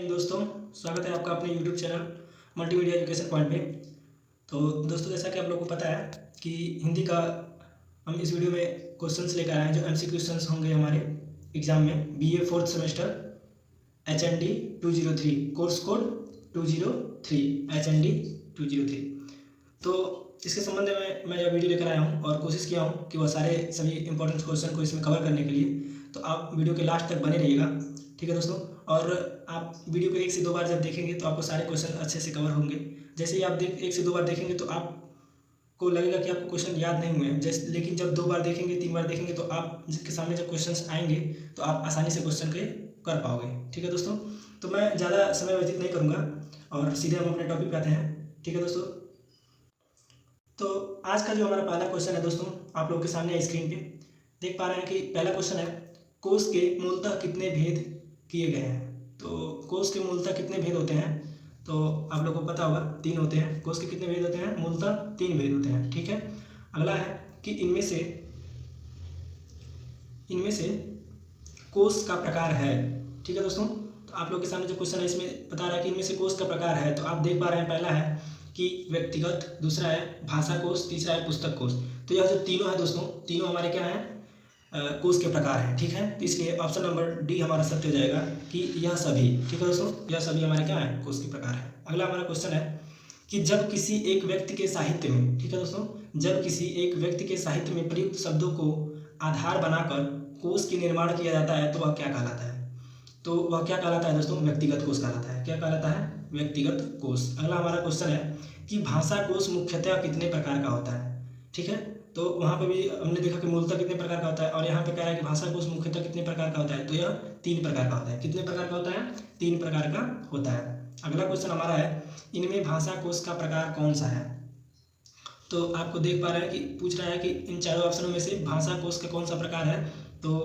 दोस्तों, स्वागत है आपका अपने YouTube channel multimedia education point पे। तो दोस्तों, जैसा कि आप लोगों को पता है कि हिंदी का हम इस वीडियो में क्वेश्चंस लेकर आए हैं जो एमसी क्वेश्चंस होंगे हमारे एग्जाम में। BA fourth semester HND 203 course code 203 HND 203। तो इसके संबंध में मैं यह वीडियो लेकर आया हूँ और कोशिश किया हूँ कि वह सभी इंपॉर्टेंट क्वेश्चन को इसमें कवर करने के लिए। तो आप वीडियो के लास्ट तक बने रहिएगा, ठीक है दोस्तों। और आप वीडियो को 1 से 2 बार जब देखेंगे तो आपको सारे क्वेश्चन अच्छे से कवर होंगे। जैसे ही आप 1 से 2 बार देखेंगे तो आपको लगेगा कि आपको क्वेश्चन याद नहीं हुए हैं, लेकिन जब 2 बार देखेंगे 3 बार देखेंगे तो आप जिसके सामने जब क्वेश्चन आएंगे तो आप आसानी से क्वेश्चन के कर पाओगे, ठीक है दोस्तों। तो मैं ज़्यादा समय व्यतीत नहीं करूँगा और सीधे हम अपने टॉपिक पे आते हैं, ठीक है दोस्तों। तो आज का जो हमारा पहला क्वेश्चन है दोस्तों, आप लोगों के सामने है स्क्रीन पे देख पा रहे हैं कि पहला क्वेश्चन है, कोष के मूलतः कितने भेद किए गए हैं। तो कोष के मूलतः कितने भेद होते हैं, तो आप लोगों को पता होगा 3 होते हैं। कोष के कितने भेद होते हैं, मूलतः 3 भेद होते हैं, ठीक है। अगला है कि इनमें से कोष का प्रकार है, ठीक है दोस्तों। तो आप लोगों के सामने जो क्वेश्चन है इसमें बता रहा है कि इनमें से कोष का प्रकार है। तो आप देख पा रहे हैं, पहला है कि व्यक्तिगत, दूसरा है भाषा कोष, तीसरा है पुस्तक कोष। तो यह जो तीनों है दोस्तों, तीनों हमारे क्या हैं, कोष के प्रकार हैं, ठीक है। तो इसलिए ऑप्शन नंबर डी हमारा सत्य हो जाएगा कि यह सभी, ठीक है दोस्तों, यह सभी हमारे क्या है, कोष के प्रकार हैं। अगला हमारा क्वेश्चन है कि जब किसी एक व्यक्ति के साहित्य में, ठीक है दोस्तों, जब किसी एक व्यक्ति के साहित्य में प्रयुक्त शब्दों को आधार बनाकर कोष के निर्माण किया जाता है तो वह क्या कहलाता है। तो वह क्या कहलाता है दोस्तों, व्यक्तिगत कोष कहलाता है। क्या कहलाता है, व्यक्तिगत कोष। अगला हमारा क्वेश्चन है कि भाषा कोष मुख्यतः कितने प्रकार का होता है, ठीक है। तो वहाँ पे भी हमने देखा कि मूलतः कितने प्रकार का होता है और यहाँ पे कह रहा है कि भाषा कोष मुख्यतः कितने प्रकार का होता है। तो यह 3 प्रकार का होता है। कितने प्रकार का होता है, 3 प्रकार का होता है। अगला क्वेश्चन हमारा है, इनमें भाषा कोष का प्रकार कौन सा है। तो आपको देख पा रहे हैं कि पूछ रहा है कि इन चारों ऑप्शनों में से भाषा कोष का कौन सा प्रकार है। तो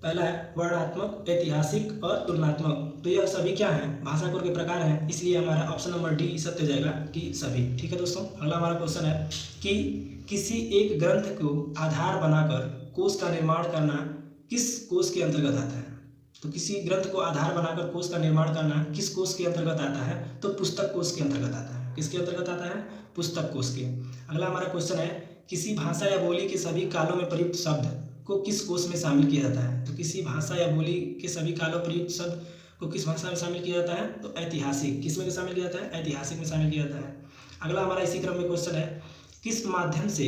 पहला है वर्णनात्मक, ऐतिहासिक और तुलनात्मक। तो यह सभी क्या है, भाषा कोष के प्रकार हैं, इसलिए हमारा ऑप्शन नंबर डी सत्य हो जाएगा कि सभी, ठीक है दोस्तों। अगला हमारा क्वेश्चन है कि किसी एक ग्रंथ को आधार बनाकर कोष का निर्माण करना किस कोष के अंतर्गत आता है। तो किसी ग्रंथ को आधार बनाकर कोष का निर्माण करना किस कोष के अंतर्गत आता है, तो पुस्तक कोष के अंतर्गत आता है। किसके अंतर्गत आता है, पुस्तक कोष के। अगला हमारा क्वेश्चन है, किसी भाषा या बोली के सभी कालों में प्रयुक्त शब्द को किस कोष में शामिल किया जाता है। तो किसी भाषा या बोली के सभी कालों प्रयुक्त शब्द को किस भाषा में शामिल किया जाता है, तो ऐतिहासिक। किस में शामिल किया जाता है, ऐतिहासिक में शामिल किया जाता है। अगला हमारा इसी क्रम में क्वेश्चन है, किस माध्यम से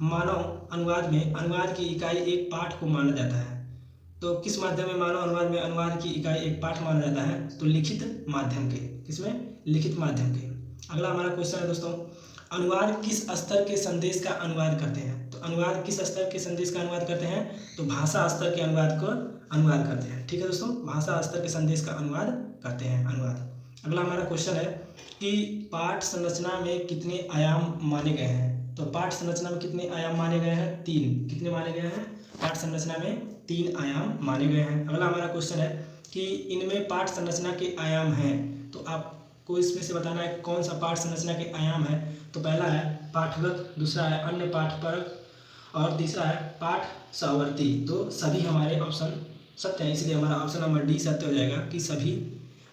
मानव अनुवाद में अनुवाद की इकाई एक पाठ को माना जाता है। तो किस माध्यम में मानव अनुवाद में अनुवाद की इकाई एक पाठ माना जाता है, तो लिखित माध्यम के। किसमें, लिखित माध्यम के। अगला हमारा क्वेश्चन है दोस्तों, अनुवाद किस स्तर के संदेश का अनुवाद करते हैं। तो अनुवाद किस स्तर के संदेश का अनुवाद करते हैं, तो भाषा स्तर के अनुवाद को अनुवाद करते हैं, ठीक है दोस्तों। भाषा स्तर के संदेश का अनुवाद करते हैं, अनुवाद। अगला हमारा क्वेश्चन है कि पाठ संरचना में कितने आयाम माने गए हैं। तो पाठ संरचना में कितने आयाम माने गए हैं, 3। कितने माने गए हैं, पाठ संरचना में 3 आयाम माने गए हैं। अगला हमारा क्वेश्चन है कि इनमें पाठ संरचना के आयाम हैं। तो आपको इसमें से बताना है कौन सा पाठ संरचना के आयाम है। तो पहला है पाठगत, दूसरा है अन्य पाठपरक और तीसरा है पाठ सहवर्ती। तो सभी हमारे ऑप्शन सत्य है, इसलिए हमारा ऑप्शन नंबर डी सत्य हो जाएगा कि सभी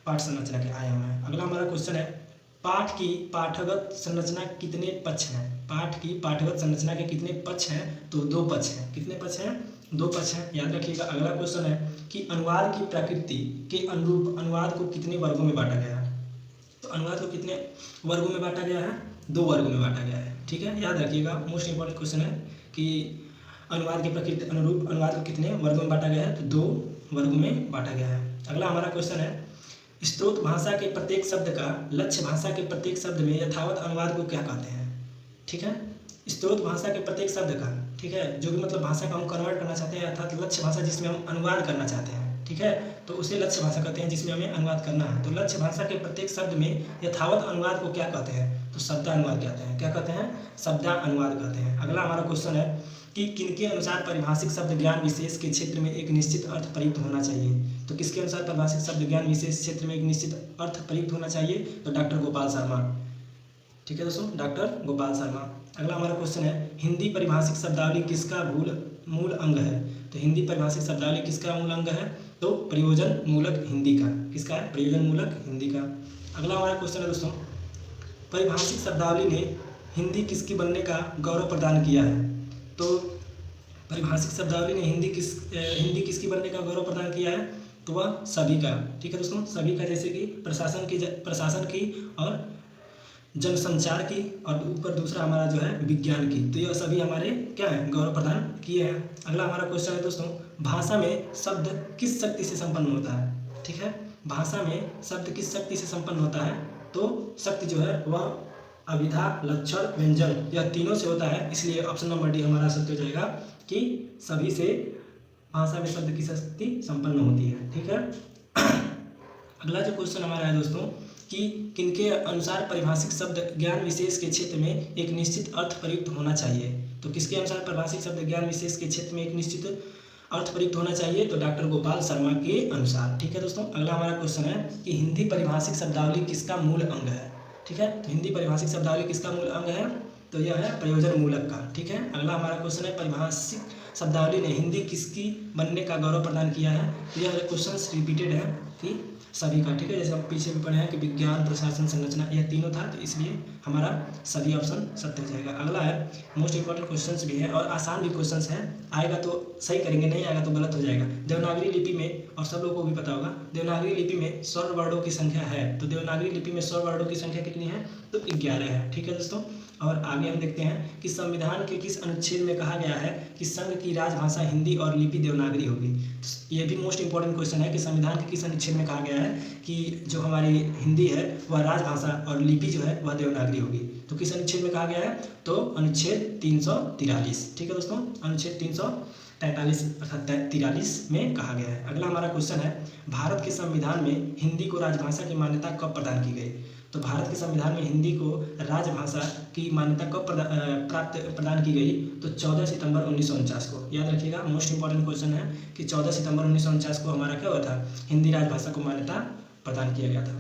पाठ संरचना के आयाम हैं। अगला हमारा क्वेश्चन है, पाठ की पाठगत संरचना कितने पक्ष हैं। पाठ की पाठगत संरचना के कितने पक्ष हैं, तो 2 पक्ष हैं। कितने पक्ष हैं, 2 पक्ष हैं, याद रखिएगा। अगला क्वेश्चन है कि अनुवाद की प्रकृति के अनुरूप अनुवाद को कितने वर्गों में बांटा गया है। तो अनुवाद को कितने वर्गों में बांटा गया है, 2 वर्गों में बांटा गया है, ठीक है। याद रखिएगा, मोस्ट इंपॉर्टेंट क्वेश्चन है कि अनुवाद की प्रकृति अनुरूप अनुवाद को कितने वर्गों में बांटा गया है, तो 2 वर्गों में बांटा गया है। अगला हमारा क्वेश्चन है, स्रोत भाषा के प्रत्येक शब्द का लक्ष्य भाषा के प्रत्येक शब्द में यथावत अनुवाद को क्या कहते हैं, ठीक है। स्रोत भाषा के प्रत्येक शब्द का, ठीक है, जो भी मतलब भाषा को हम कन्वर्ट करना चाहते हैं, अर्थात लक्ष्य भाषा जिसमें हम अनुवाद करना चाहते हैं, ठीक है, तो उसे लक्ष्य भाषा कहते हैं जिसमें हमें अनुवाद करना है। तो लक्ष्य भाषा के प्रत्येक शब्द में यथावत अनुवाद को क्या कहते हैं, तो शब्दानुवाद कहते हैं। क्या कहते हैं, शब्दानुवाद कहते हैं। अगला हमारा क्वेश्चन है कि किनके अनुसार परिभाषिक शब्द ज्ञान विशेष के क्षेत्र में एक निश्चित अर्थ प्रयुक्त होना चाहिए। तो किसके अनुसार परिभाषिक शब्द ज्ञान विशेष क्षेत्र में एक निश्चित अर्थ प्रयुक्त होना चाहिए, तो डॉक्टर गोपाल शर्मा, ठीक है दोस्तों, डॉक्टर गोपाल शर्मा। अगला हमारा क्वेश्चन है, हिंदी परिभाषिक शब्दावली किसका मूल अंग है। तो हिंदी परिभाषिक शब्दावली किसका मूल अंग है, तो प्रयोजन मूलक हिंदी का, किसका है? प्रयोजन मूलक हिंदी का। अगला हमारा क्वेश्चन है दोस्तों, परिभाषिक शब्दावली ने हिंदी किसकी बनने का गौरव प्रदान किया है? तो परिभाषिक शब्दावली ने हिंदी किसकी बनने का गौरव प्रदान किया है? तो वह सभी का, ठीक है दोस्तों, सभी का, जैसे कि प्रशासन की और जनसंचार की, और ऊपर दूसरा हमारा जो है विज्ञान की। तो यह सभी हमारे क्या है? गौरव प्रदान किए हैं। अगला हमारा क्वेश्चन है दोस्तों, भाषा में शब्द किस शक्ति से संपन्न होता है? ठीक है, भाषा में शब्द किस शक्ति से संपन्न होता है? तो शक्ति जो है वह अभिधा, लक्षण, व्यंजन, यह तीनों से होता है। इसलिए ऑप्शन नंबर डी हमारा सत्य हो जाएगा कि सभी से भाषा में शब्द की शक्ति संपन्न होती है। ठीक है। अगला जो क्वेश्चन हमारा है दोस्तों कि किनके अनुसार परिभाषिक शब्द ज्ञान विशेष के क्षेत्र में एक निश्चित अर्थ प्रयुक्त होना चाहिए? तो किसके अनुसार परिभाषिक शब्द ज्ञान विशेष के क्षेत्र में एक निश्चित अर्थ प्रयुक्त होना चाहिए? तो डॉक्टर गोपाल शर्मा के अनुसार। ठीक है दोस्तों। अगला हमारा क्वेश्चन है कि हिंदी परिभाषिक शब्दावली किसका मूल अंग है? ठीक है, तो हिंदी परिभाषिक शब्दावली किसका मूल अंग है? तो यह है प्रयोजन मूलक का। ठीक है। अगला हमारा क्वेश्चन है परिभाषिक शब्दावली ने हिंदी किसकी बनने का गौरव प्रदान किया है? तो यह क्वेश्चन रिपीटेड है कि सभी का। ठीक है, जैसे हम पीछे भी पढ़े हैं कि विज्ञान, प्रशासन, संरचना, यह तीनों था, तो इसलिए हमारा सभी ऑप्शन सत्य हो जाएगा। अगला है मोस्ट इंपॉर्टेंट क्वेश्चंस भी है और आसान भी क्वेश्चंस है, आएगा तो सही करेंगे, नहीं आएगा तो गलत हो जाएगा। देवनागरी लिपि में, और सब लोगों को भी पता होगा, देवनागरी लिपि में स्वर वर्णों की संख्या है। तो देवनागरी लिपि में स्वर वर्णों की संख्या कितनी है? तो 11 है। ठीक है दोस्तों। और आगे हम देखते हैं कि संविधान के किस अनुच्छेद में कहा गया है कि संघ की राजभाषा हिंदी और लिपि देवनागरी होगी? ये भी मोस्ट इंपॉर्टेंट क्वेश्चन है कि संविधान के किस अनुच्छेद में कहा गया है कि जो हमारी हिंदी है वह राजभाषा और लिपि जो है वह देवनागरी होगी? तो किस अनुच्छेद में कहा गया है? तो अनुच्छेद 343। ठीक है दोस्तों, अनुच्छेद 343 अर्थात 43 में कहा गया है। अगला हमारा क्वेश्चन है भारत के संविधान में हिंदी को राजभाषा की मान्यता कब प्रदान की गई? तो भारत के संविधान में हिंदी को राजभाषा की मान्यता कब प्रदान की गई? तो 14 सितंबर 1949 को। याद रखिएगा, मोस्ट इंपॉर्टेंट क्वेश्चन है कि 14 सितंबर 1949 को हमारा क्या हुआ था? हिंदी राजभाषा को मान्यता प्रदान किया गया था।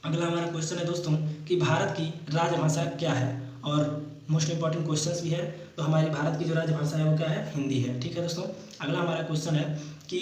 अगला हमारा क्वेश्चन है दोस्तों कि भारत की राजभाषा क्या है? और मोस्ट इंपॉर्टेंट क्वेश्चंस भी है। तो हमारी भारत की जो राजभाषा है वो क्या है? हिंदी है। ठीक है दोस्तों। अगला हमारा क्वेश्चन है कि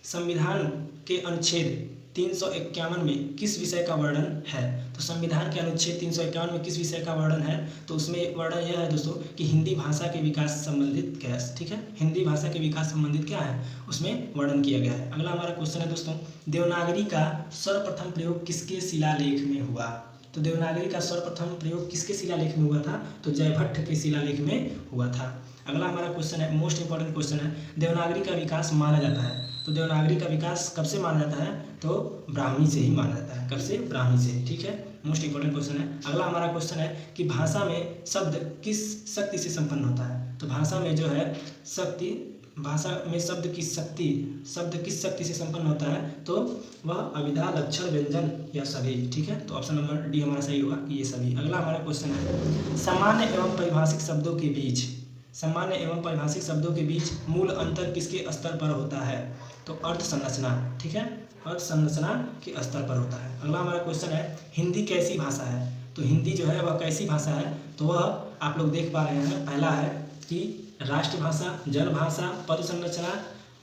संविधान के अनुच्छेद 351 में किस विषय का वर्णन है? तो संविधान के अनुच्छेद 351 में किस विषय का वर्णन है? तो उसमें वर्णन यह है दोस्तों कि हिंदी भाषा के विकास संबंधित क्या है? ठीक है, हिंदी भाषा के विकास संबंधित क्या है उसमें वर्णन किया गया है। अगला हमारा क्वेश्चन है दोस्तों देवनागरी का सर्वप्रथम प्रयोग किसके शिलालेख में हुआ? तो देवनागरी का सर्वप्रथम प्रयोग किसके शिलालेख में हुआ था? तो जयभट्ट के शिलालेख में हुआ था। अगला हमारा क्वेश्चन है मोस्ट इंपॉर्टेंट क्वेश्चन है देवनागरी का विकास माना जाता है। तो देवनागरी का विकास कब से माना जाता है? तो ब्राह्मी से ही माना जाता है। कब से? ब्राह्मी से। ठीक है, मोस्ट इंपॉर्टेंट क्वेश्चन है। अगला हमारा क्वेश्चन है कि भाषा में शब्द किस शक्ति से संपन्न होता है? तो भाषा में जो है शक्ति, भाषा में शब्द किस शक्ति से संपन्न होता है? तो वह अभिधा, लक्षण, व्यंजन या सभी। ठीक है, तो ऑप्शन नंबर डी हमारा सही होगा कि ये सभी। अगला हमारा क्वेश्चन है सामान्य एवं परिभाषिक शब्दों के बीच मूल अंतर किसके स्तर पर होता है? तो अर्थ संरचना। ठीक है, अर्थ संरचना के स्तर पर होता है। अगला हमारा क्वेश्चन है हिंदी कैसी भाषा है? तो हिंदी जो है वह कैसी भाषा है? तो वह आप लोग देख पा रहे हैं, पहला है कि राष्ट्रभाषा, जनभाषा, पद संरचना,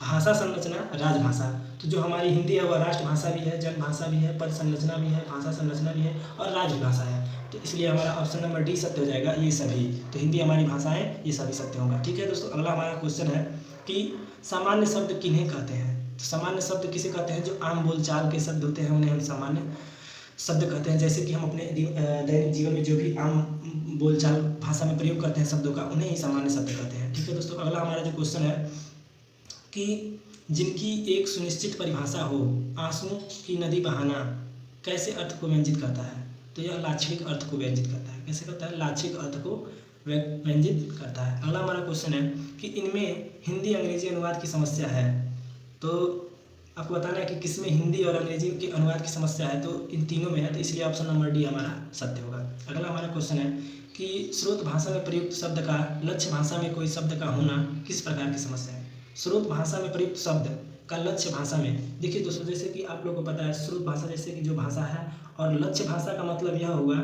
भाषा संरचना, राजभाषा। तो जो हमारी हिंदी है वह राष्ट्रभाषा भी है, जनभाषा भी है, पद संरचना भी है, भाषा संरचना भी है और राजभाषा है। तो इसलिए हमारा ऑप्शन नंबर डी सत्य हो जाएगा, ये सभी। तो हिंदी हमारी भाषा है, ये सभी सत्य होगा। ठीक है दोस्तों। अगला हमारा क्वेश्चन है कि सामान्य शब्द किन्हें कहते हैं? तो सामान्य शब्द किसे कहते हैं? जो आम बोलचाल के शब्द होते हैं उन्हें हम सामान्य शब्द कहते हैं। जैसे कि हम अपने दैनिक जीवन में जो भी आम बोलचाल भाषा में प्रयोग करते हैं शब्दों का, उन्हें ही सामान्य शब्द कहते हैं। ठीक है दोस्तों। अगला हमारा जो क्वेश्चन है कि जिनकी एक सुनिश्चित परिभाषा हो, आंसुओं की नदी बहाना कैसे अर्थ को व्यंजित करता है? तो यह लाक्षणिक अर्थ को व्यंजित करता है। कैसे करता है? लाक्षणिक अर्थ को व्यंजित करता है। अगला हमारा क्वेश्चन है कि इनमें हिंदी अंग्रेजी अनुवाद की समस्या है। तो आपको बताना है कि किसमें हिंदी और अंग्रेजी के अनुवाद की समस्या है। तो इन तीनों में है, तो इसलिए ऑप्शन नंबर डी हमारा सत्य होगा। अगला हमारा क्वेश्चन है कि स्रोत भाषा में प्रयुक्त शब्द का लक्ष्य भाषा में कोई शब्द का होना किस प्रकार की समस्या है? स्रोत भाषा में प्रयुक्त शब्द का लक्ष्य भाषा में, देखिए दोस्तों, जैसे कि आप लोगों को पता है स्रोत भाषा जैसे कि जो भाषा है, और लक्ष्य भाषा का मतलब यह होगा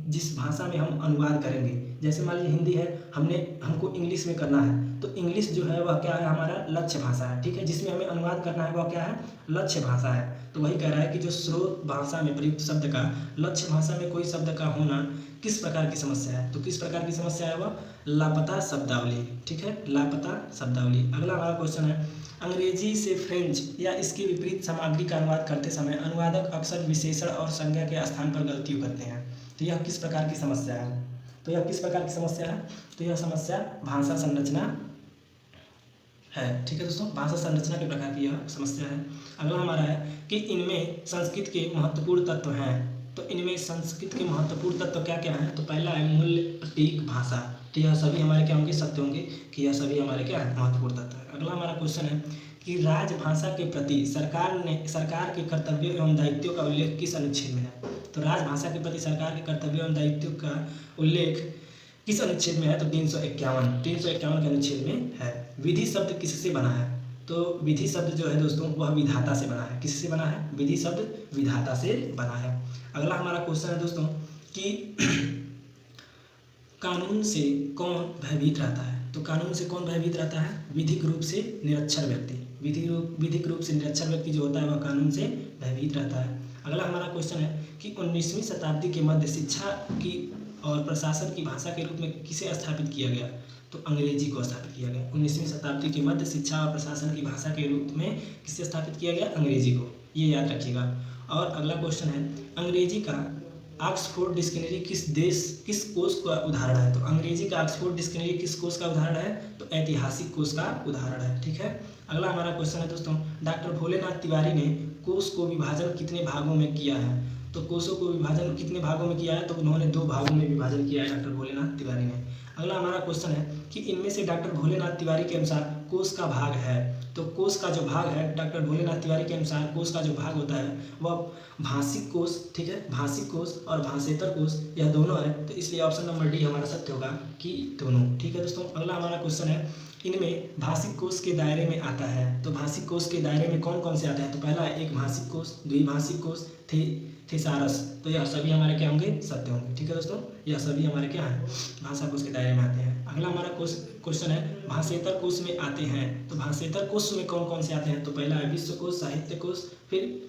जिस भाषा में हम अनुवाद करेंगे। जैसे मान लीजिए हिंदी है, हमको इंग्लिश में करना है, तो इंग्लिश जो है वह क्या है, हमारा लक्ष्य भाषा है, ठीक है, जिसमें हमें अनुवाद करना है वह क्या है, लक्ष्य भाषा है। तो वही कह रहा है कि जो स्रोत भाषा में प्रयुक्त शब्द का लक्ष्य भाषा में कोई शब्द का होना किस प्रकार की समस्या है, तो किस प्रकार की समस्या है वह, लापता शब्दावली, ठीक है, लापता शब्दावली। अगला हमारा क्वेश्चन है, अंग्रेजी से फ्रेंच या इसके विपरीत सामग्री का अनुवाद करते समय अनुवादक अक्सर विशेषण और संज्ञा के स्थान पर गलतियाँ करते हैं, तो यह किस प्रकार की समस्या है, तो यह किस प्रकार की समस्या है, तो यह समस्या भाषा संरचना है, ठीक है दोस्तों, भाषा संरचना के प्रकार की यह समस्या है। अगला हमारा है कि इनमें संस्कृत के महत्वपूर्ण तत्व हैं, तो इनमें संस्कृत के महत्वपूर्ण तत्व क्या क्या हैं, तो पहला है मूल्य, प्रतीक, भाषा, तो यह सभी हमारे क्या होंगे, सत्य होंगे कि यह सभी हमारे क्या है, महत्वपूर्ण तत्व है। अगला हमारा क्वेश्चन है कि राजभाषा के प्रति सरकार के कर्तव्यों एवं दायित्वों का उल्लेख किस अनुच्छेद में है, तो राजभाषा के प्रति सरकार के कर्तव्यों एवं दायित्वों का उल्लेख किस अनुच्छेद में है, तो 351 के अनुच्छेद में है। विधि शब्द किससे बना है, तो विधि शब्द जो है दोस्तों वह विधाता से बना है, किससे बना है, विधि शब्द विधाता से बना है। अगला हमारा क्वेश्चन है दोस्तों कि कानून से कौन भयभीत रहता है, तो कानून से कौन भयभीत रहता है, विधिक रूप से निरक्षर व्यक्ति, विधिक रूप से निरक्षर व्यक्ति जो होता है वह कानून से भयभीत रहता है। अगला हमारा क्वेश्चन है कि 19वीं शताब्दी के मध्य शिक्षा की और प्रशासन की भाषा के रूप में किसे स्थापित किया गया, तो अंग्रेजी को स्थापित किया गया। 19वीं शताब्दी के मध्य शिक्षा और प्रशासन की भाषा के रूप में किसे स्थापित किया गया, अंग्रेजी को, ये याद रखिएगा। और अगला क्वेश्चन है, अंग्रेजी का ऑक्सफोर्ड डिक्शनरी किस कोश का उदाहरण है, तो अंग्रेजी का ऑक्सफोर्ड डिक्शनरी किस कोश का उदाहरण है, तो ऐतिहासिक कोश का उदाहरण है, ठीक है। अगला हमारा क्वेश्चन है दोस्तों, डॉक्टर भोलेनाथ तिवारी ने कोश को विभाजन कितने भागों में किया है, तो कोशों को विभाजन कितने भागों में किया है, तो उन्होंने 2 भागों में विभाजन किया है डॉक्टर भोलेनाथ तिवारी ने। अगला हमारा क्वेश्चन है कि इनमें से डॉक्टर भोलेनाथ तिवारी के अनुसार कोश का भाग है, तो कोश का जो भाग है डॉक्टर भोलेनाथ तिवारी के अनुसार कोश का जो भाग होता है वह भाषिक कोश, ठीक है, भाषिक कोश और भाषेतर कोश, यह दोनों है, तो इसलिए ऑप्शन नंबर डी हमारा सत्य होगा कि दोनों, ठीक है दोस्तों। अगला हमारा क्वेश्चन है, इनमें भाषिक कोश के दायरे में आता है, तो भाषिक कोश के दायरे में कौन कौन से आते हैं, तो पहला है एक भाषिक कोश, द्विभाषिक कोश, थेसारस, तो यह सभी हमारे क्या होंगे, सत्य होंगे, ठीक है दोस्तों, यह सभी हमारे क्या हैं, भाषा कोश के दायरे में आते हैं। अगला हमारा क्वेश्चन है, भाषेतर कोश में आते हैं, तो भाषेतर कोश में कौन कौन से आते हैं, तो पहला है विश्व कोश, साहित्य कोश, फिर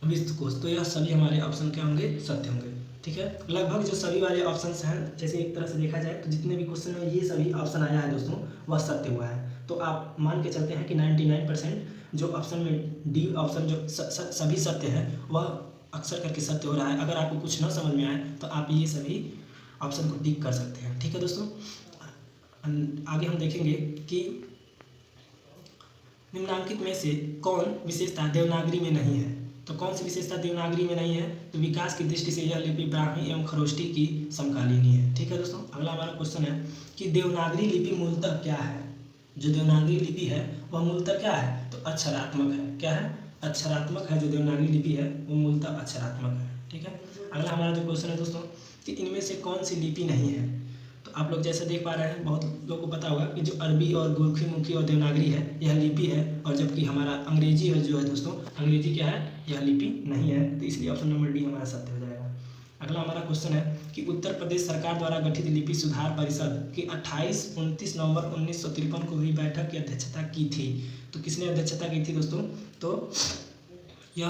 विश्व कोश, तो यह सभी हमारे ऑप्शन क्या होंगे, सत्य होंगे, ठीक है। लगभग जो सभी वाले ऑप्शन हैं, जैसे एक तरह से देखा जाए तो जितने भी क्वेश्चन में ये सभी ऑप्शन आया है दोस्तों वह सत्य हुआ है, तो आप मान के चलते हैं कि 99% जो ऑप्शन में डी ऑप्शन जो सभी सत्य है वह अक्सर करके सत्य हो रहा है। अगर आपको कुछ न समझ में आए तो आप ये सभी ऑप्शन को टिक कर सकते हैं, ठीक है दोस्तों। आगे हम देखेंगे कि निम्नांकित में से कौन विशेषता देवनागरी में नहीं है, तो कौन सी विशेषता देवनागरी में नहीं है, तो विकास की दृष्टि से यह लिपि ब्राह्मी एवं खरोष्टी की समकालीनी है, ठीक है दोस्तों। अगला हमारा क्वेश्चन है कि देवनागरी लिपि मूलतः क्या है, जो देवनागरी लिपि है वह मूलतः क्या है, तो अक्षरात्मक है, क्या है, अक्षरात्मक है, जो देवनागरी लिपि है वो मूलतः अक्षरात्मक है, ठीक है। अगला हमारा जो क्वेश्चन है दोस्तों कि इनमें से कौन सी लिपि नहीं है, तो आप लोग जैसे देख पा रहे हैं, बहुत लोगों को पता होगा कि जो अरबी और गुरमुखी और देवनागरी है यह लिपि है, और जबकि हमारा अंग्रेजी है जो है दोस्तों, अंग्रेजी क्या है, यह लिपि नहीं है, तो इसलिए ऑप्शन नंबर डी हमारा सत्य हो जाएगा। अगला हमारा क्वेश्चन है कि उत्तर प्रदेश सरकार द्वारा गठित लिपि सुधार परिषद की 28-29 नवंबर 1953 को हुई बैठक की अध्यक्षता की थी, तो किसने अध्यक्षता की थी दोस्तों, तो यह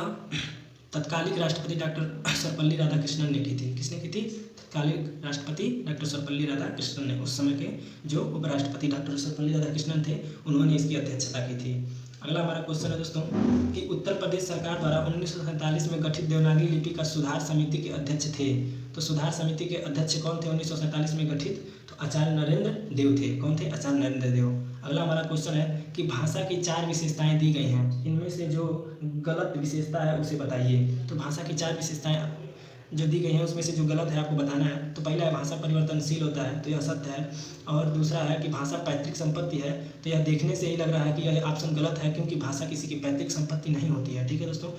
तत्कालिक राष्ट्रपति डॉक्टर सर्वपल्ली राधाकृष्णन ने की थी, किसने की थी, तत्कालिक राष्ट्रपति डॉक्टर सर्वपल्ली राधाकृष्णन ने, उस समय के जो उपराष्ट्रपति डॉक्टर सर्वपल्ली राधाकृष्णन थे उन्होंने इसकी अध्यक्षता की थी। अगला हमारा क्वेश्चन है दोस्तों कि उत्तर प्रदेश सरकार द्वारा 1947 में गठित देवनागरी लिपि का सुधार समिति के अध्यक्ष थे, तो सुधार समिति के अध्यक्ष कौन थे 1947 में गठित, तो आचार्य नरेंद्र देव थे, कौन थे, आचार्य नरेंद्र देव। अगला हमारा क्वेश्चन है कि भाषा की 4 विशेषताएं दी गई हैं, इनमें से जो गलत विशेषता है उसे बताइए, तो भाषा की 4 विशेषताएं जो दी गई हैं उसमें से जो गलत है आपको बताना है। तो पहला है भाषा परिवर्तनशील होता है, तो यह सत्य है, और दूसरा है कि भाषा पैतृक संपत्ति है, तो यह देखने से ही लग रहा है कि यह ऑप्शन गलत है क्योंकि भाषा किसी की पैतृक संपत्ति नहीं होती है, ठीक है दोस्तों।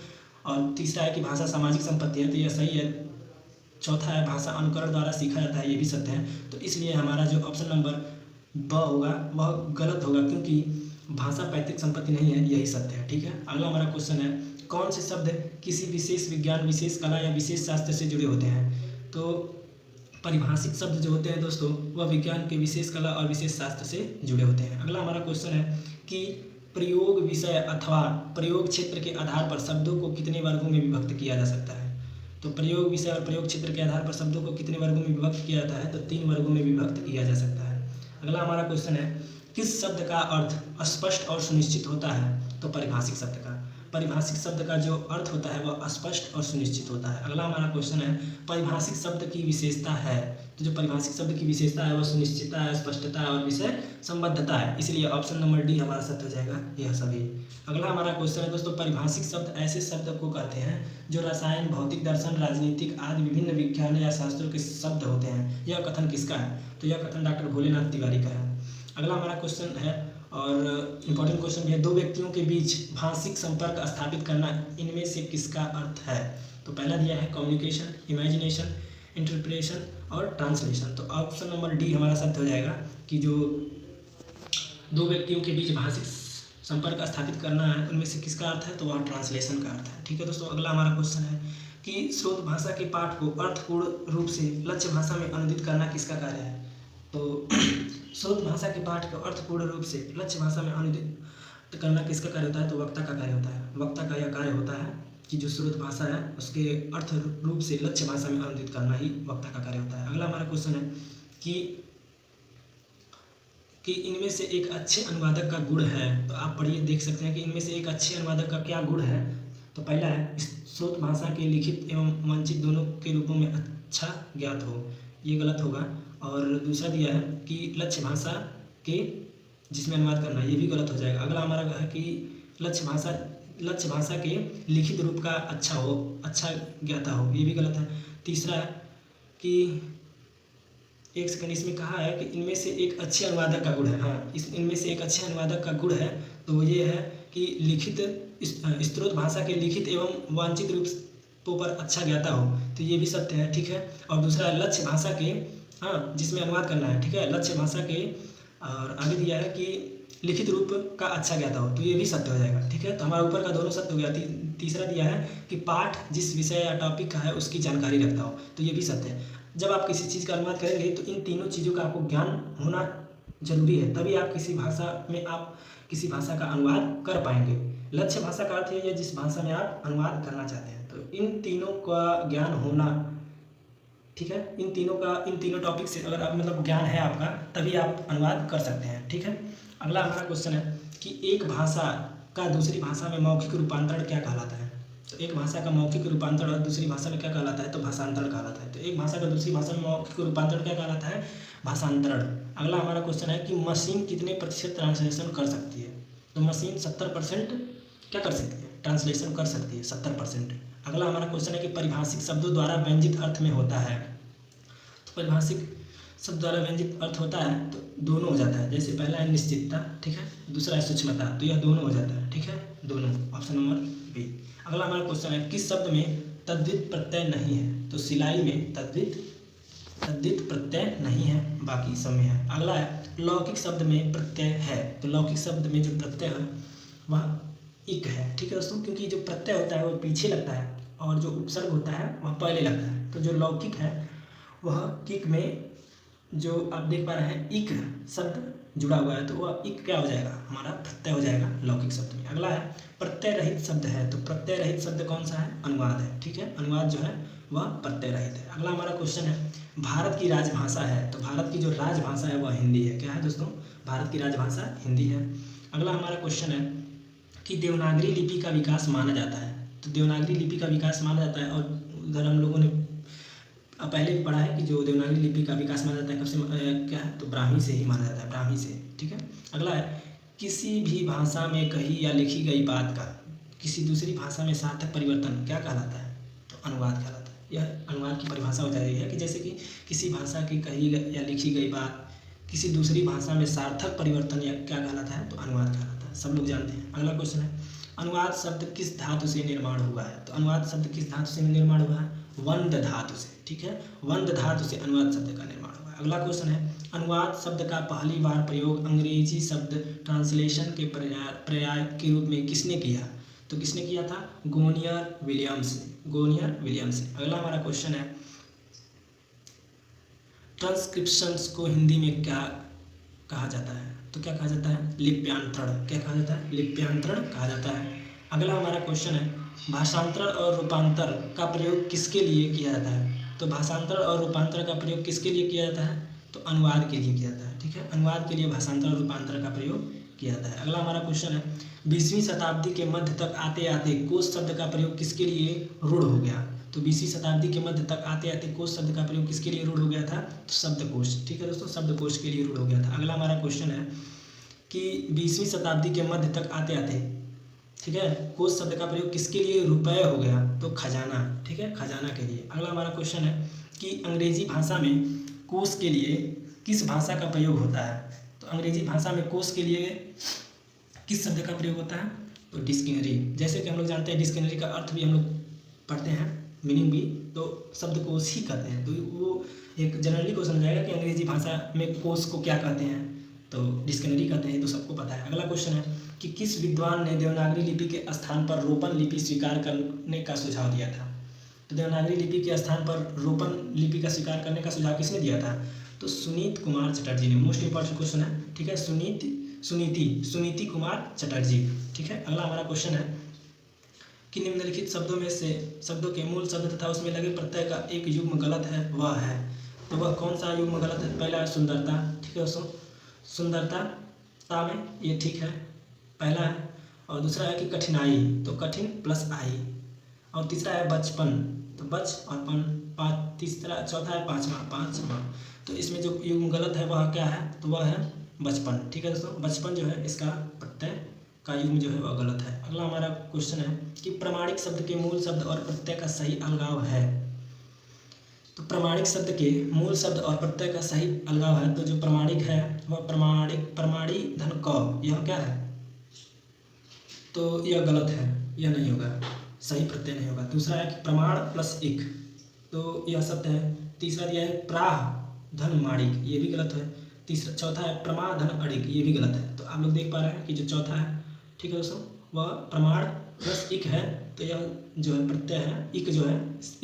और तीसरा है कि भाषा सामाजिक संपत्ति है, तो यह सही है। चौथा है भाषा अनुकरण द्वारा सीखा जाता है, ये भी सत्य है, तो इसलिए हमारा जो ऑप्शन नंबर ब होगा वह गलत होगा क्योंकि भाषा पैतृक संपत्ति नहीं है, यही सत्य है, ठीक है। अगला हमारा क्वेश्चन है कौन से शब्द किसी विशेष विज्ञान, विशेष कला या विशेष शास्त्र से जुड़े होते हैं, तो परिभाषिक शब्द जो होते हैं दोस्तों वह विज्ञान के विशेष कला और विशेष शास्त्र से जुड़े होते हैं। अगला हमारा क्वेश्चन है कि प्रयोग विषय अथवा प्रयोग क्षेत्र के आधार पर शब्दों को कितने वर्गों में विभक्त किया जा सकता है। तो प्रयोग विषय और प्रयोग क्षेत्र के आधार पर शब्दों को कितने वर्गों में विभक्त किया जाता है, तो 3 वर्गों में विभक्त किया जा सकता है। अगला हमारा क्वेश्चन है किस शब्द का अर्थ स्पष्ट और सुनिश्चित होता है, तो परिभाषिक शब्द का। परिभाषिक शब्द का जो अर्थ होता है वह स्पष्ट और सुनिश्चित होता है। अगला हमारा क्वेश्चन है परिभाषिक शब्द की विशेषता है, तो जो परिभाषिक शब्द की विशेषता है वह सुनिश्चितता है, स्पष्टता है और विषय संबद्धता है, इसलिए ऑप्शन नंबर डी हमारा सत्य हो जाएगा यह सभी। अगला हमारा क्वेश्चन है दोस्तों परिभाषिक शब्द ऐसे शब्द को कहते हैं जो रसायन, भौतिक दर्शन, राजनीतिक आदि विभिन्न विज्ञान या शास्त्रों के शब्द होते हैं। यह कथन किसका है, तो यह कथन डॉक्टर भोलेनाथ तिवारी का है। अगला हमारा क्वेश्चन है और इम्पोर्टेंट क्वेश्चन भी है, दो व्यक्तियों के बीच भाषिक संपर्क स्थापित करना इनमें से किसका अर्थ है। तो पहला दिया है कम्युनिकेशन, इमेजिनेशन, इंटरप्रिटेशन और ट्रांसलेशन। तो ऑप्शन नंबर डी हमारा सत्य हो जाएगा कि जो दो व्यक्तियों के बीच भाषिक संपर्क स्थापित करना है उनमें से किसका अर्थ है, तो वह ट्रांसलेशन का अर्थ है। ठीक है दोस्तों, अगला हमारा क्वेश्चन है कि स्रोत भाषा के पाठ को अर्थपूर्ण रूप से लक्ष्य भाषा में अनुदित करना किसका कार्य है। तो स्रोत भाषा के पाठ को अर्थपूर्ण रूप से लक्ष्य भाषा में अनुदित करना किसका कार्य होता है, तो वक्ता का कार्य होता है। वक्ता का यह कार्य होता है कि जो स्रोत भाषा है उसके अर्थ रूप से लक्ष्य भाषा में अनुदित करना ही वक्ता का कार्य होता है। अगला हमारा क्वेश्चन है कि इनमें से एक अच्छे अनुवादक का गुण है। तो आप पढ़िए, देख सकते हैं कि इनमें से एक अच्छे अनुवादक का क्या गुण है। तो पहला है स्रोत भाषा के लिखित एवं वांछित दोनों के रूपों में अच्छा ज्ञात हो, ये गलत होगा। और दूसरा दिया है कि लक्ष्य भाषा के जिसमें अनुवाद करना, ये भी गलत हो जाएगा। अगला हमारा है कि लक्ष्य भाषा के लिखित रूप का अच्छा हो, अच्छा ज्ञाता हो, ये भी गलत है। तीसरा है कि एक सेकंड, इसमें कहा है कि इनमें से एक अच्छे अनुवादक का गुण है। हाँ, इनमें से एक अच्छे अनुवादक का गुण है, तो ये है कि लिखित स्रोत भाषा के लिखित एवं वांछित रूपों पर अच्छा ज्ञाता हो, तो ये भी सत्य है। ठीक है, और दूसरा है लक्ष्य भाषा के, हाँ, जिसमें अनुवाद करना है। ठीक है, लक्ष्य भाषा के, और आगे दिया है कि लिखित रूप का अच्छा ज्ञाता हो, तो ये भी सत्य हो जाएगा। ठीक है, तो हमारा ऊपर का दोनों सत्य हो गया। तीसरा दिया है कि पाठ जिस विषय या टॉपिक का है उसकी जानकारी रखता हो, तो ये भी सत्य है। जब आप किसी चीज़ का अनुवाद करेंगे तो इन तीनों चीज़ों का आपको ज्ञान होना जरूरी है, तभी आप किसी भाषा का अनुवाद कर पाएंगे। लक्ष्य भाषा का अर्थ है जिस भाषा में आप अनुवाद करना चाहते हैं, तो इन तीनों का ज्ञान होना, ठीक है, इन तीनों टॉपिक से अगर आप मतलब ज्ञान है आपका, तभी आप अनुवाद कर सकते हैं। ठीक है, अगला हमारा क्वेश्चन है कि एक भाषा का दूसरी भाषा में मौखिक रूपांतरण क्या कहलाता है। तो एक भाषा का मौखिक रूपांतरण और दूसरी भाषा में क्या कहलाता है, तो भाषांतरण कहलाता है। तो एक भाषा का दूसरी भाषा में मौखिक रूपांतरण क्या कहलाता है, भाषांतरण। अगला हमारा क्वेश्चन है कि मशीन कितने प्रतिशत ट्रांसलेशन कर सकती है। तो मशीन 70% क्या कर सकती है, ट्रांसलेशन कर सकती है, 70%। अगला हमारा क्वेश्चन है कि परिभाषिक शब्दों द्वारा व्यंजित अर्थ में होता है। तो परिभाषिक शब्द द्वारा व्यंजित अर्थ होता है तो दोनों हो जाता है। जैसे पहला है निश्चितता, ठीक है, दूसरा है सूक्ष्मता, तो यह दोनों हो जाता है। ठीक है, दोनों, ऑप्शन नंबर बी। अगला हमारा क्वेश्चन है किस शब्द में तद्धित प्रत्यय नहीं है। तो सिलाई में तद्धित प्रत्यय नहीं है, बाकी सब में है। अगला है लौकिक शब्द में प्रत्यय है। तो लौकिक शब्द में जो प्रत्यय है वह इक है। ठीक है दोस्तों, क्योंकि जो प्रत्यय होता है वह पीछे लगता है और जो उपसर्ग होता है वह पहले लगता है। तो जो लौकिक है वह किक में जो आप देख पा रहे हैं इक शब्द जुड़ा हुआ है, तो वह इक क्या हो जाएगा, हमारा प्रत्यय हो जाएगा लौकिक शब्द में। अगला है प्रत्यय रहित शब्द है। तो प्रत्यय रहित शब्द कौन सा है, अनुवाद है। ठीक है, अनुवाद जो है वह प्रत्यय रहित है। अगला हमारा क्वेश्चन है भारत की राजभाषा है। तो भारत की जो राजभाषा है वह हिंदी है। क्या है दोस्तों, भारत की राजभाषा हिंदी है। अगला हमारा क्वेश्चन है कि देवनागरी लिपि का विकास माना जाता है। तो देवनागरी लिपि का विकास माना जाता है, और उधर हम लोगों ने पहले भी पढ़ा है कि जो देवनागरी लिपि का विकास माना जाता है कब से, क्या है, तो ब्राह्मी से ही माना जाता है, ब्राह्मी से। ठीक है, अगला है किसी भी भाषा में कही या लिखी गई बात का किसी दूसरी भाषा में सार्थक परिवर्तन क्या कहलाता है, तो अनुवाद कहलाता है। यह अनुवाद की परिभाषा हो जाती है कि जैसे कि किसी भाषा की कही या लिखी गई बात किसी दूसरी भाषा में सार्थक परिवर्तन या क्या कहलाता है, तो अनुवाद कहलाता है, सब लोग जानते हैं। अगला क्वेश्चन है अनुवाद शब्द किस धातु से निर्माण हुआ है। तो अनुवाद शब्द किस धातु से निर्माण हुआ है, वंद धातु से। ठीक है, वंद धातु से अनुवाद शब्द का निर्माण हुआ है। अगला क्वेश्चन है अनुवाद शब्द का पहली बार प्रयोग अंग्रेजी शब्द ट्रांसलेशन के पर्याय के रूप में किसने किया। तो किसने किया था, गोनियर विलियम्स ने। अगला हमारा क्वेश्चन है ट्रांसक्रिप्शंस को हिंदी में क्या कहा जाता है? तो क्या कहा जाता है? लिप्यांतरण। क्या कहा जाता है? लिप्यांतरण कहा जाता है। अगला हमारा क्वेश्चन है, भाषांतरण और रूपांतर का प्रयोग किसके लिए किया जाता है? तो भाषांतरण और रूपांतर का प्रयोग किसके लिए किया जाता है? तो अनुवाद के लिए किया जाता है। ठीक है, अनुवाद के लिए भाषांतर और रूपांतर का प्रयोग किया जाता है। अगला हमारा क्वेश्चन है, 20वीं शताब्दी के मध्य तक आते आते कोश शब्द का प्रयोग किसके लिए रूढ़ हो गया? तो 20वीं शताब्दी के मध्य तक आते आते कोश शब्द का प्रयोग किसके लिए रूढ़ हो गया था? तो शब्दकोश। ठीक है दोस्तों, शब्दकोश के लिए रूढ़ हो गया था। अगला हमारा क्वेश्चन है कि 20वीं शताब्दी के मध्य तक आते आते, ठीक है, कोश शब्द का प्रयोग किसके लिए रुपये हो गया? तो खजाना। ठीक है, खजाना के लिए। अगला हमारा क्वेश्चन है कि अंग्रेजी भाषा में कोश के लिए किस भाषा का प्रयोग होता है? तो अंग्रेजी भाषा में कोश के लिए किस शब्द का प्रयोग होता है? तो डिक्शनरी। जैसे कि हम लोग जानते हैं डिक्शनरी का अर्थ भी हम लोग पढ़ते हैं, मीनिंग भी, तो शब्दकोश ही कहते हैं। तो वो एक जनरली क्वेश्चन जाएगा कि अंग्रेजी भाषा में कोश को क्या कहते हैं? तो डिक्शनरी कहते हैं, तो सबको पता है। अगला क्वेश्चन है कि किस विद्वान ने देवनागरी लिपि के स्थान पर रोमन लिपि स्वीकार करने का सुझाव दिया था? तो देवनागरी लिपि के स्थान पर रोमन लिपि का स्वीकार करने का सुझाव किसने दिया था? तो सुनीत कुमार चटर्जी ने। मोस्ट इंपॉर्टेंट क्वेश्चन है। ठीक है, सुनीति कुमार चटर्जी। ठीक है, अगला हमारा क्वेश्चन है कि निम्नलिखित शब्दों में से शब्दों के मूल शब्द तथा उसमें लगे प्रत्यय का एक युग्म गलत है, वह है। तो वह कौन सा युग्म गलत है? पहला है सुंदरता। ठीक है दोस्तों, सुंदरता में ये ठीक है, पहला है। और दूसरा है कि कठिनाई, तो कठिन प्लस आई। और तीसरा है बचपन, तो बच और पन। तीसरा, चौथा है पाँचवा। तो इसमें जो युग्म गलत है वह क्या है? तो वह है बचपन। ठीक है दोस्तों, बचपन जो है इसका प्रत्यय का युग्म जो है वह गलत है। अगला हमारा क्वेश्चन है कि प्रमाणिक शब्द के मूल शब्द और प्रत्यय का सही अलगाव है। तो प्रमाणिक शब्द के मूल शब्द और प्रत्यय का सही अलगाव है। तो जो प्रमाणिक है वह प्रमाणी धन क, यह क्या है? तो यह गलत है, यह नहीं होगा, सही प्रत्यय नहीं होगा। दूसरा है कि प्रमाण प्लस इक, तो यह सत्य है। तीसरा दिया है प्राह धन माणिक, ये भी गलत है। चौथा है प्रमा धन अड़िक, ये भी गलत है। तो आप लोग देख पा रहे हैं कि जो चौथा है, ठीक है दोस्तों, वह प्रमाण प्लस इक है। तो यह जो है प्रत्यय है, इक जो है,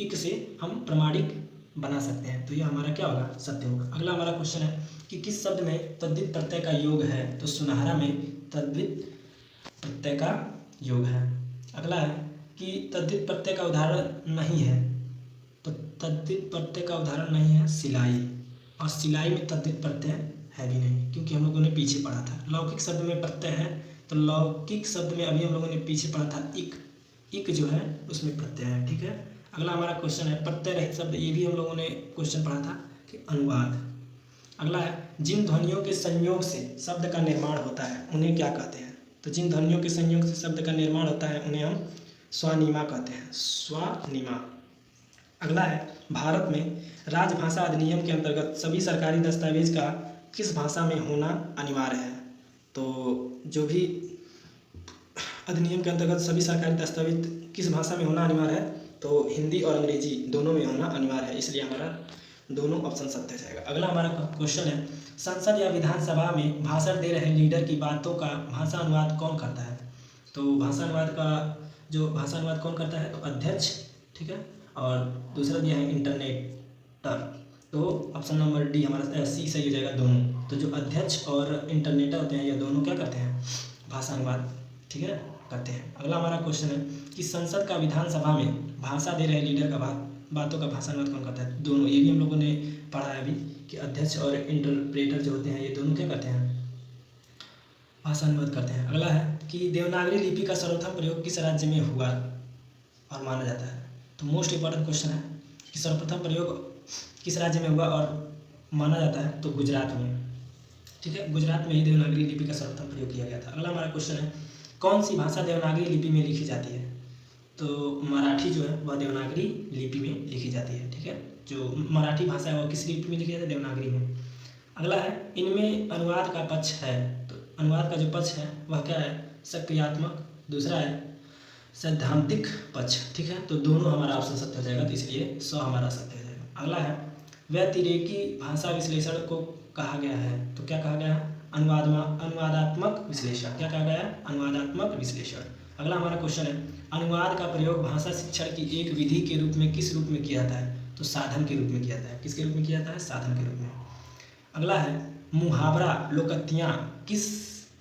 इक से हम प्रमाणिक बना सकते हैं। तो यह हमारा क्या होगा? सत्य होगा। अगला हमारा क्वेश्चन है कि किस शब्द में तद्धित प्रत्यय का योग है? तो सुनहरा में तद्धित प्रत्यय का योग है। अगला है कि तद्धित प्रत्यय का उदाहरण नहीं है। तो तद्धित प्रत्यय का उदाहरण नहीं है सिलाई, और सिलाई में तद्धित प्रत्यय है भी नहीं, क्योंकि हम लोगों ने पीछे पढ़ा था। लौकिक शब्द में प्रत्यय है, तो लौकिक शब्द में अभी हम लोगों ने पीछे पढ़ा था इक जो है उसमें प्रत्यय है। ठीक है, अगला हमारा क्वेश्चन है प्रत्यय रहित शब्द, ये भी हम लोगों ने क्वेश्चन पढ़ा था कि अनुवाद। अगला है जिन ध्वनियों के संयोग से शब्द का निर्माण होता है उन्हें क्या कहते हैं? तो जिन ध्वनियों के संयोग से शब्द का निर्माण होता है उन्हें हम स्वनिमा कहते हैं, स्वनिमा। अगला है भारत में राजभाषा अधिनियम के अंतर्गत सभी सरकारी दस्तावेज का किस भाषा में होना अनिवार्य है? तो जो भी अधिनियम के अंतर्गत सभी सरकारी दस्तावेज किस भाषा में होना अनिवार्य है? तो हिंदी और अंग्रेजी दोनों में होना अनिवार्य है, इसलिए हमारा दोनों ऑप्शन सत्य हो जाएगा। अगला हमारा क्वेश्चन है संसद या विधानसभा में भाषण दे रहे लीडर की बातों का भाषा अनुवाद कौन करता है? तो भाषा अनुवाद कौन करता है? तो अध्यक्ष। ठीक है, और दूसरा दिया है इंटरनेटर, तो ऑप्शन नंबर डी हमारा सी सही हो जाएगा, दोनों। तो जो अध्यक्ष और इंटरनेटर होते हैं ये दोनों क्या करते हैं? भाषा अनुवाद, ठीक है, करते हैं। अगला हमारा क्वेश्चन है कि संसद का विधानसभा में भाषा दे रहे लीडर का बातों का भाषा अनुवाद कौन करता है? दोनों, ये भी हम लोगों ने पढ़ा है अभी कि अध्यक्ष और इंटरप्रेटर जो होते हैं ये दोनों क्या करते हैं? भाषा अनुवाद करते हैं। अगला है कि देवनागरी लिपि का सर्वप्रथम प्रयोग किस राज्य में हुआ और माना जाता है? तो मोस्ट इंपॉर्टेंट क्वेश्चन है कि सर्वप्रथम प्रयोग किस राज्य में हुआ और माना जाता है? तो गुजरात में। ठीक है, गुजरात में ही देवनागरी लिपि का सर्वप्रथम प्रयोग किया गया था। अगला हमारा क्वेश्चन है कौन सी भाषा देवनागरी लिपि में लिखी जाती है? तो मराठी जो है वह देवनागरी लिपि में लिखी जाती है। ठीक है, जो मराठी भाषा है वह किस लिपि में लिखी जाती है? देवनागरी में। अगला है इनमें अनुवाद का पक्ष है, तो अनुवाद का जो पक्ष है वह क्या है? सक्रियात्मक। दूसरा है सैद्धांतिक पक्ष। ठीक है, तो दोनों हमारा ऑप्शन सत्य हो जाएगा, तो इसलिए 100 हमारा सत्य हो जाएगा। अगला है व्यतिरेकी भाषा विश्लेषण को कहा गया है, तो क्या कहा गया है? अनुवादात्मक विश्लेषण। क्या कहा गया है? अनुवादात्मक विश्लेषण। अगला हमारा क्वेश्चन है अनुवाद का प्रयोग भाषा शिक्षण की एक विधि के रूप में किस रूप में किया जाता है? तो साधन के रूप में किया जाता है। किसके रूप में किया जाता है? साधन के रूप में। अगला है मुहावरा लोकतियाँ किस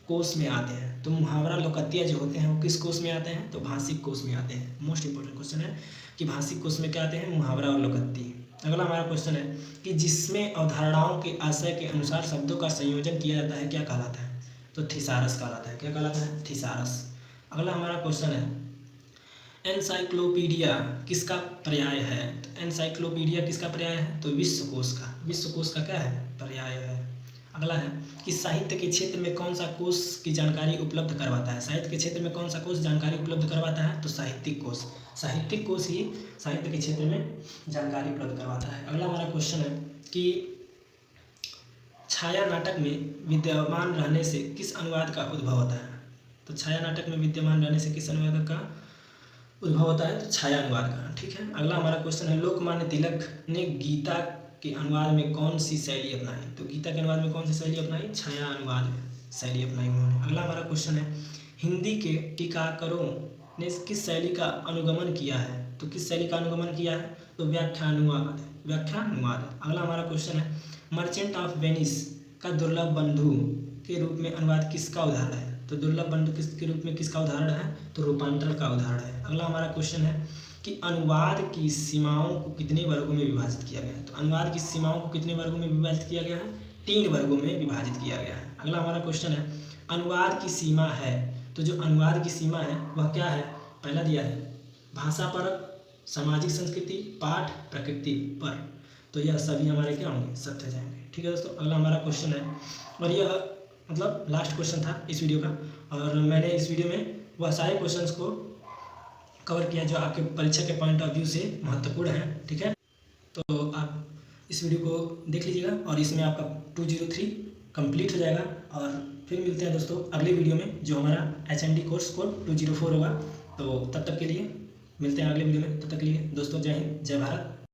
कोष में आते हैं? तो मुहावरा लोकतियाँ जो होते हैं वो किस कोष में आते हैं? तो भाषिक कोष में आते हैं। मोस्ट इंपॉर्टेंट क्वेश्चन है कि भाषिक कोष में क्या आते हैं? मुहावरा और लोकति। अगला हमारा क्वेश्चन है कि जिसमें अवधारणाओं के आशय के अनुसार शब्दों का संयोजन किया जाता है क्या कहलाता है? तो थिसारस कहलाता है। क्या कहलाता है? थिसारस। अगला हमारा क्वेश्चन है एनसाइक्लोपीडिया किसका पर्याय है? तो एनसाइक्लोपीडिया किसका पर्याय है? तो विश्वकोश का। विश्वकोश का क्या है? पर्याय है। अगला है कि साहित्य के क्षेत्र में कौन सा कोश की जानकारी उपलब्ध करवाता है? साहित्य के क्षेत्र में कौन सा कोश जानकारी उपलब्ध करवाता है? तो साहित्यिक कोश। साहित्यिक कोश ही साहित्य के क्षेत्र में जानकारी उपलब्ध करवाता है। अगला हमारा क्वेश्चन है कि छाया नाटक में विद्यमान रहने से किस अनुवाद का उद्भव होता है? तो छाया नाटक में विद्यमान रहने से किस अनुवाद का उद्भव होता है? तो छाया अनुवाद का। ठीक है। अगला हमारा क्वेश्चन है लोकमान्य तिलक ने गीता के अनुवाद में कौन सी शैली अपनाई? तो गीता के अनुवाद में कौन सी शैली अपनाई? छाया अनुवाद शैली अपनाई उन्होंने। अगला हमारा क्वेश्चन है हिंदी के टीकाकारों ने किस शैली का अनुगमन किया है? तो किस शैली का अनुगमन किया है? तो व्याख्यानुवाद। व्याख्यानुवाद। अगला हमारा क्वेश्चन है मर्चेंट ऑफ वेनिस का दुर्लभ बंधु के रूप में अनुवाद किसका उदाहरण है? तो दुर्लभ बंधु के रूप में किसका उदाहरण है? तो रूपांतर का उदाहरण है। अगला हमारा क्वेश्चन है कि अनुवाद की सीमाओं को कितने वर्गों में विभाजित किया गया है? तो अनुवाद की सीमाओं को कितने वर्गों में विभाजित किया गया है? 3 वर्गों में विभाजित किया गया है। अगला हमारा क्वेश्चन है अनुवाद की सीमा है। तो जो अनुवाद की सीमा है वह क्या है? पहला दिया है भाषा परक, सामाजिक संस्कृति, पाठ, प्रकृति पर। तो यह सभी हमारे क्या होंगे? सत्य जाएंगे। ठीक है दोस्तों। अगला हमारा क्वेश्चन है और यह मतलब लास्ट क्वेश्चन था इस वीडियो का, और मैंने इस वीडियो में वह सारे क्वेश्चंस को कवर किया जो आपके परीक्षा के पॉइंट ऑफ व्यू से महत्वपूर्ण हैं। ठीक है। तो आप इस वीडियो को देख लीजिएगा और इसमें आपका 203 कंप्लीट हो जाएगा। और फिर मिलते हैं दोस्तों अगले वीडियो में जो हमारा HND कोर्स कोड 204 होगा। तो तब तक के लिए मिलते हैं अगले वीडियो में। तब तक के लिए दोस्तों जय हिंद, जय भारत।